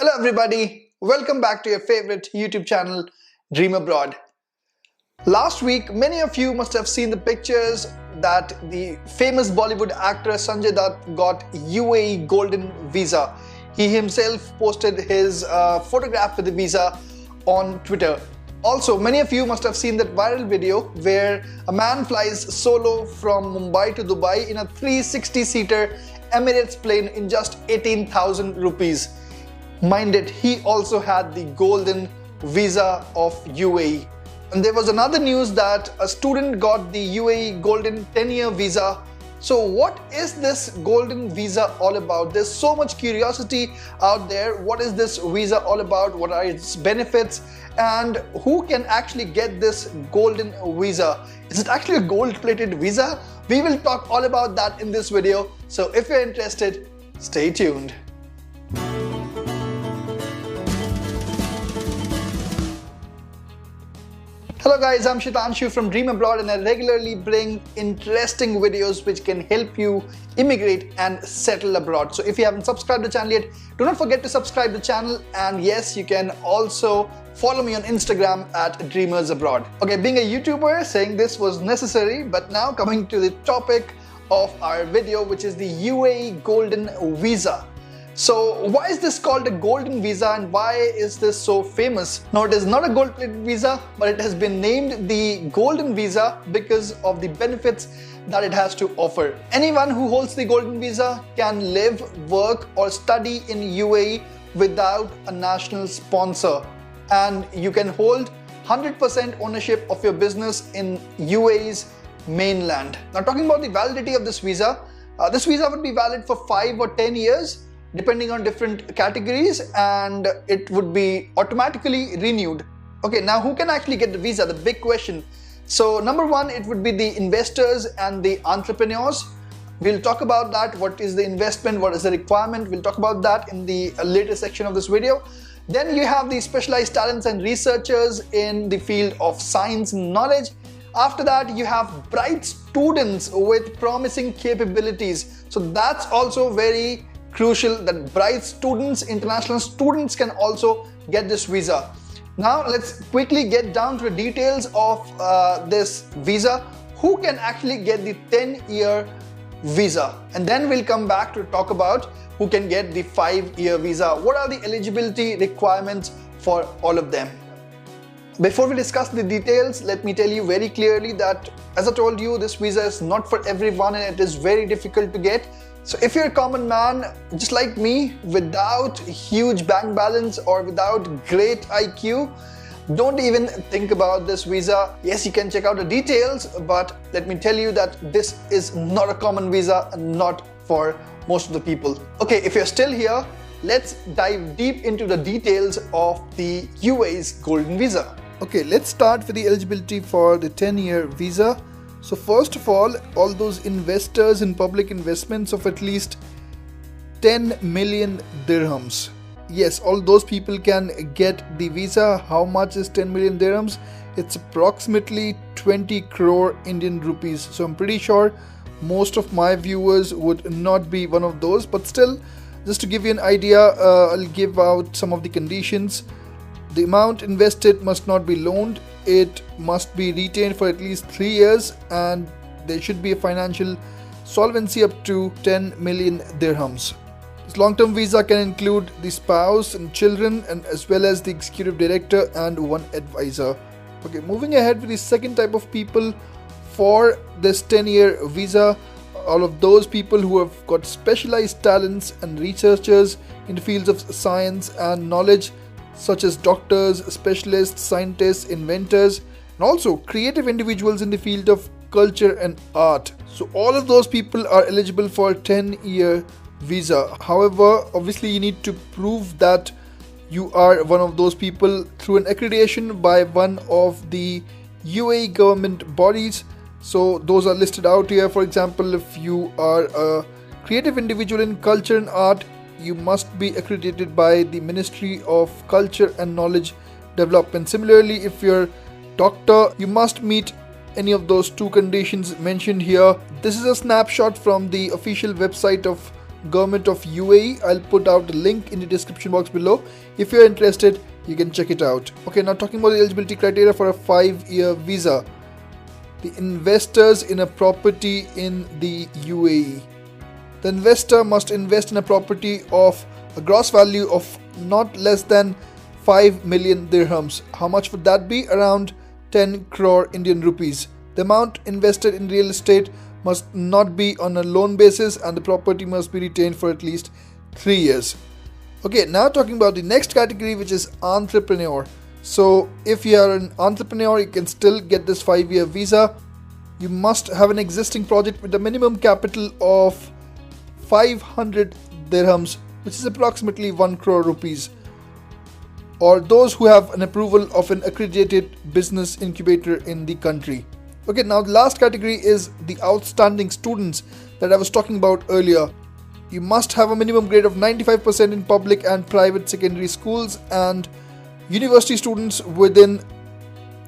Hello everybody, welcome back to your favorite YouTube channel, Dream Abroad. Last week, many of you must have seen the pictures that the famous Bollywood actor Sanjay Dutt got UAE golden visa. He himself posted his photograph with the visa on Twitter. Also, many of you must have seen that viral video where a man flies solo from Mumbai to Dubai in a 360-seater Emirates plane in just 18,000 rupees. Mind it, he also had the golden visa of UAE. And there was another news that a student got the UAE golden 10-year visa. So what is this golden visa all about? There's so much curiosity out there. What is this visa all about? What are its benefits? And who can actually get this golden visa? Is it actually a gold-plated visa? We will talk all about that in this video. So if you're interested, stay tuned. Hello guys, I'm Shitanshu from Dream Abroad and I regularly bring interesting videos which can help you immigrate and settle abroad. So if you haven't subscribed to the channel yet, do not forget to subscribe to the channel, and yes, you can also follow me on Instagram at Dreamers Abroad. Okay, being a YouTuber, saying this was necessary, but now coming to the topic of our video, which is the UAE golden visa. So why is this called a golden visa and why is this so famous? Now, it is not a gold-plated visa, but it has been named the golden visa because of the benefits that it has to offer. Anyone who holds the golden visa can live, work or study in UAE without a national sponsor, and you can hold 100% ownership of your business in UAE's mainland. Now, talking about the validity of this visa would be valid for 5 or 10 years depending on different categories, and it would be automatically renewed. Okay, now who can actually get the visa? The big question. So number one, it would be the investors and the entrepreneurs. We'll talk about that. What is the investment? What is the requirement? We'll talk about that in the later section of this video. Then you have the specialized talents and researchers in the field of science and knowledge. After that, you have bright students with promising capabilities. So that's also very crucial, that bright students, international students can also get this visa. Now let's quickly get down to the details of this visa. Who can actually get the 10-year visa? And then we'll come back to talk about who can get the 5-year visa. What are the eligibility requirements for all of them? Before we discuss the details, let me tell you very clearly that, as I told you, this visa is not for everyone and it is very difficult to get. So if you're a common man just like me, without huge bank balance or without great IQ, don't even think about this visa. Yes, you can check out the details, but let me tell you that this is not a common visa and not for most of the people. Okay, if you're still here, let's dive deep into the details of the UAE's golden visa. Okay, let's start with the eligibility for the 10-year visa. So first of all those investors in public investments of at least 10 million dirhams. Yes, all those people can get the visa. How much is 10 million dirhams? It's approximately 20 crore Indian rupees. So I'm pretty sure most of my viewers would not be one of those, but still, just to give you an idea, I'll give out some of the conditions. The amount invested must not be loaned. It must be retained for at least 3 years, and there should be a financial solvency up to 10 million dirhams. This long-term visa can include the spouse and children, and as well as the executive director and one advisor. Okay, moving ahead with the second type of people for this 10-year visa, all of those people who have got specialized talents and researchers in the fields of science and knowledge, such as doctors, specialists, scientists, inventors, and also creative individuals in the field of culture and art. So all of those people are eligible for a 10-year visa. However, obviously you need to prove that you are one of those people through an accreditation by one of the UAE government bodies. So those are listed out here. For example, if you are a creative individual in culture and art, you must be accredited by the Ministry of Culture and Knowledge Development. Similarly, if you're a doctor, you must meet any of those two conditions mentioned here. This is a snapshot from the official website of government of UAE. I'll put out the link in the description box below. If you're interested, you can check it out. Okay, now talking about the eligibility criteria for a 5-year visa. The investors in a property in the UAE. The investor must invest in a property of a gross value of not less than 5 million dirhams. How much would that be? Around 10 crore Indian rupees. The amount invested in real estate must not be on a loan basis, and the property must be retained for at least 3 years. Okay, now talking about the next category, which is entrepreneur. So if you are an entrepreneur, you can still get this 5-year visa. You must have an existing project with a minimum capital of 500 dirhams, which is approximately 1 crore rupees, or those who have an approval of an accredited business incubator in the country. Okay, now the last category is the outstanding students that I was talking about earlier. You must have a minimum grade of 95% in public and private secondary schools, and university students within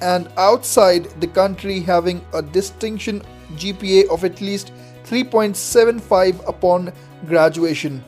and outside the country having a distinction GPA of at least 3.75 upon graduation,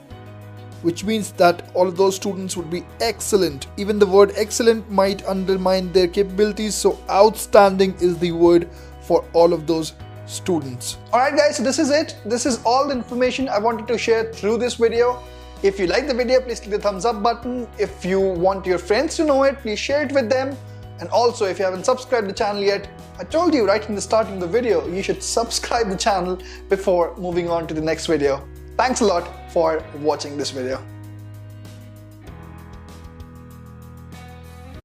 which means that all of those students would be excellent. Even the word excellent might undermine their capabilities, so outstanding is the word for all of those students. Alright guys, so this is it. This is all the information I wanted to share through this video. If you like the video, please click the thumbs up button. If you want your friends to know it, please share it with them. And also, if you haven't subscribed to the channel yet, I told you right in the start of the video, you should subscribe the channel before moving on to the next video. Thanks a lot for watching this video.